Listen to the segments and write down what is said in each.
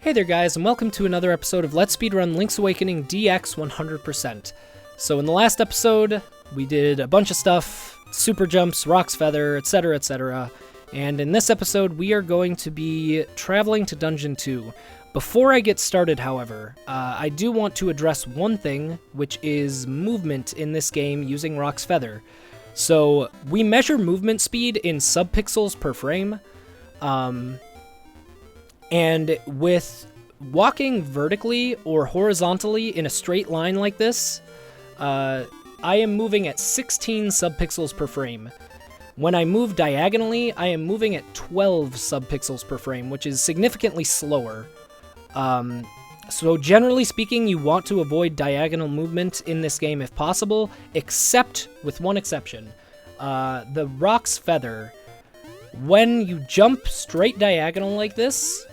Hey there guys, and welcome to another episode of Let's Speedrun Link's Awakening DX 100%. So in the last episode, we did a bunch of stuff, super jumps, Rock's Feather, etc, etc. And in this episode, we are going to be traveling to Dungeon 2. Before I get started, however, I do want to address one thing, which is movement in this game using Rock's Feather. So we measure movement speed in subpixels per frame, and with walking vertically or horizontally in a straight line like this, I am moving at 16 subpixels per frame. When I move diagonally, I am moving at 12 subpixels per frame, which is significantly slower. So generally speaking, you want to avoid diagonal movement in this game if possible, except with one exception. The Rock's Feather. When you jump straight diagonal like this,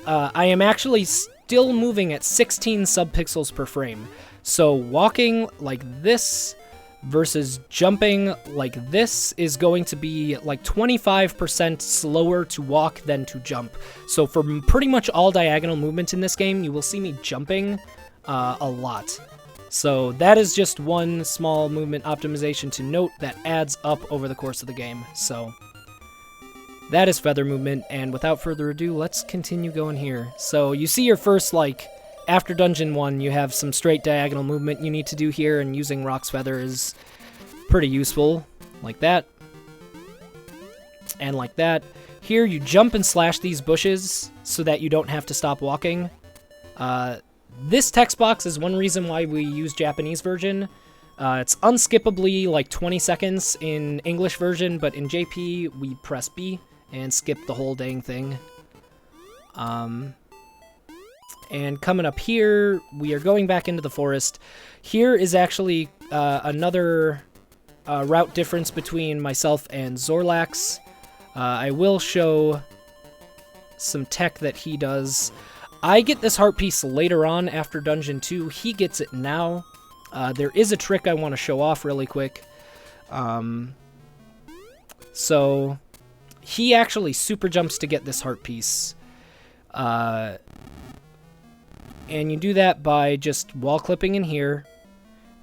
I am actually still moving at 16 subpixels per frame. So walking like this versus jumping like this is going to be like 25% slower to walk than to jump. So for pretty much all diagonal movement in this game, you will see me jumping a lot. So that is just one small movement optimization to note that adds up over the course of the game. So that is feather movement, and without further ado, let's continue going here. So you see your first, after Dungeon 1, you have some straight diagonal movement you need to do here, and using Rock's Feather is pretty useful, like that, and like that. Here, you jump and slash these bushes so that you don't have to stop walking. This text box is one reason why we use Japanese version. It's unskippably like 20 seconds in English version, but in JP, we press B and skip the whole dang thing. And coming up here, we are going back into the forest. Here is actually another route difference between myself and Zorlax. I will show some tech that he does. I get this heart piece later on after Dungeon 2. He gets it now. There is a trick I want to show off really quick. So he actually super jumps to get this heart piece. And you do that by just wall clipping in here,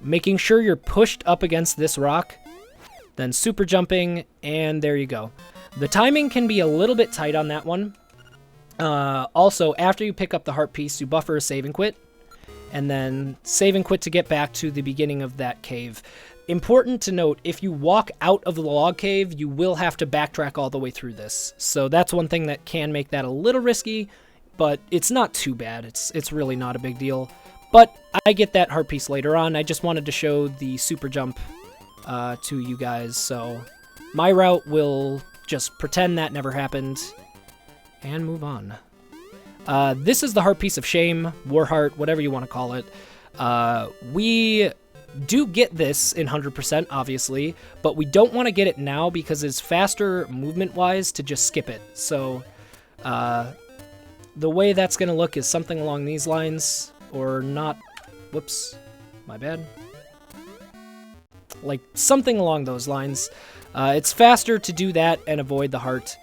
making sure you're pushed up against this rock, then super jumping, and there you go. The timing can be a little bit tight on that one. Also, after you pick up the heart piece, you buffer a save and quit, and then save and quit to get back to the beginning of that cave. Important to note, if you walk out of the log cave, you will have to backtrack all the way through this. So that's one thing that can make that a little risky, but it's not too bad. It's really not a big deal. But I get that heart piece later on. I just wanted to show the super jump to you guys. So my route will just pretend that never happened and move on. This is the heart piece of shame, war heart, whatever you want to call it. We do get this in 100%, obviously, but we don't want to get it now because it's faster movement-wise to just skip it. So the way that's going to look is something along these lines, or not. Whoops, my bad. Like something along those lines. It's faster to do that and avoid the heart.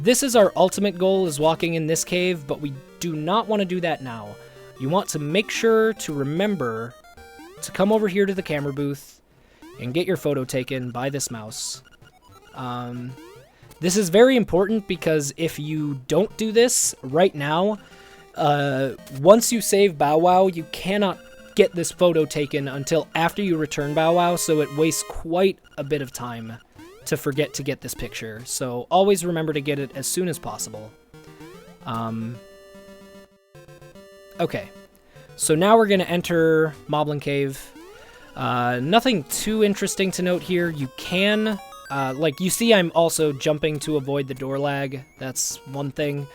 This is our ultimate goal, is walking in this cave, but we do not want to do that now. You want to make sure to remember to come over here to the camera booth and get your photo taken by this mouse. This is very important because if you don't do this right now, once you save Bow Wow, you cannot get this photo taken until after you return Bow Wow, so it wastes quite a bit of time to forget to get this picture. So always remember to get it as soon as possible. Okay, so now we're going to enter Moblin Cave. Nothing too interesting to note here. You can, like you see, I'm also jumping to avoid the door lag. That's one thing.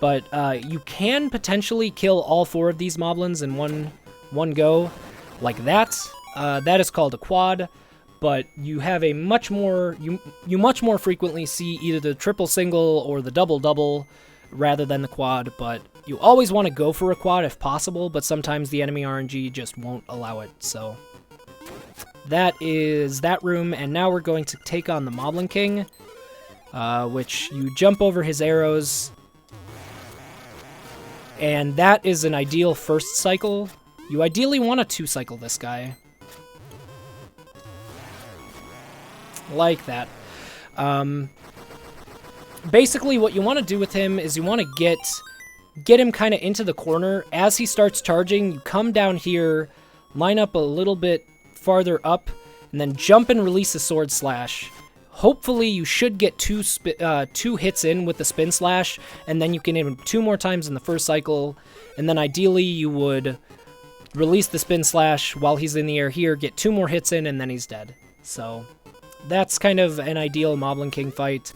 But you can potentially kill all 4 of these Moblins in one go, like that. That is called a quad. But you have a much more, you much more frequently see either the triple single or the double double rather than the quad, but you always want to go for a quad if possible, but sometimes the enemy RNG just won't allow it. So that is that room, and now we're going to take on the Moblin King, which you jump over his arrows, And that is an ideal first cycle. You ideally want to 2-cycle this guy. Like that. Basically, what you want to do with him is you want to get him kind of into the corner. As he starts charging, you come down here, line up a little bit farther up, and then jump and release a sword slash. Hopefully, you should get two hits in with the spin slash, and then you can hit him 2 more times in the first cycle, and then ideally you would release the spin slash while he's in the air here, get 2 more hits in, and then he's dead. So that's kind of an ideal Moblin King fight.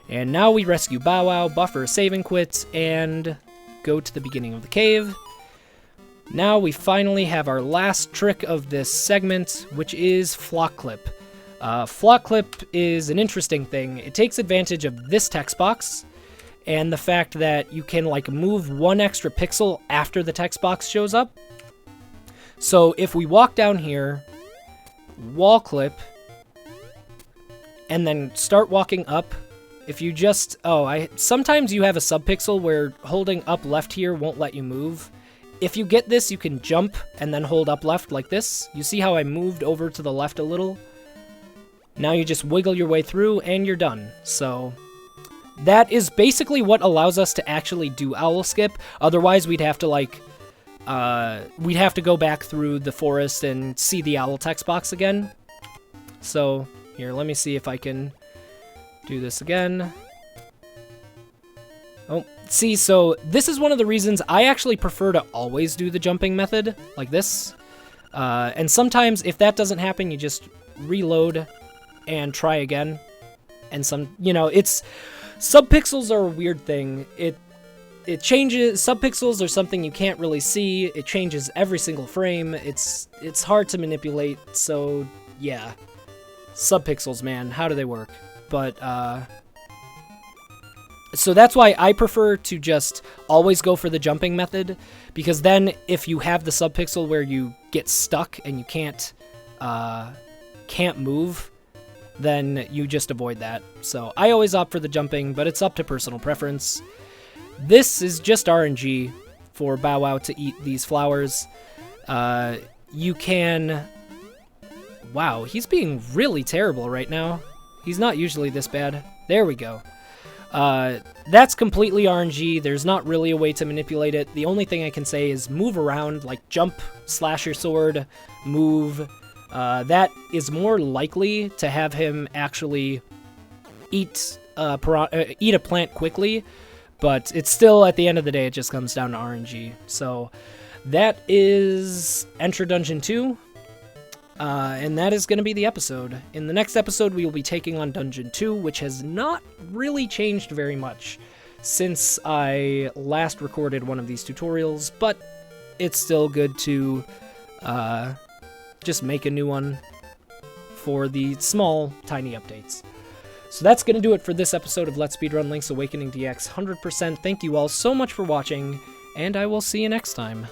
And now we rescue Bow Wow, buffer, save and quit, and go to the beginning of the cave. Now we finally have our last trick of this segment, which is Flock Clip. Flock Clip is an interesting thing. It takes advantage of this text box and the fact that you can like move 1 extra pixel after the text box shows up. So if we walk down here, wall clip, and then start walking up, if you just, sometimes you have a subpixel where holding up left here won't let you move. If you get this, you can jump and then hold up left like this. You see how I moved over to the left a little? Now you just wiggle your way through and you're done. So that is basically what allows us to actually do owl skip. Otherwise, we'd have to go back through the forest and see the owl text box again. So here, let me see if I can do this again. Oh, see, so this is one of the reasons I actually prefer to always do the jumping method like this. And sometimes if that doesn't happen, you just reload and try again. And subpixels are a weird thing. It changes. Subpixels are something you can't really see. It changes every single frame. It's hard to manipulate. So yeah, subpixels, man, how do they work? But so that's why I prefer to just always go for the jumping method, because then if you have the subpixel where you get stuck and you can't move, then you just avoid that. So I always opt for the jumping, but it's up to personal preference. This is just RNG for Bow Wow to eat these flowers. You can... Wow, he's being really terrible right now. He's not usually this bad. There we go. That's completely RNG. There's not really a way to manipulate it. The only thing I can say is move around, like jump, slash your sword, move. That is more likely to have him actually eat a plant quickly, but it's still, at the end of the day, it just comes down to RNG. So that is Enter Dungeon 2. And that is going to be the episode. In the next episode, we will be taking on Dungeon 2, which has not really changed very much since I last recorded one of these tutorials, but it's still good to just make a new one for the small, tiny updates. So that's going to do it for this episode of Let's Speedrun Link's Awakening DX 100%. Thank you all so much for watching, and I will see you next time.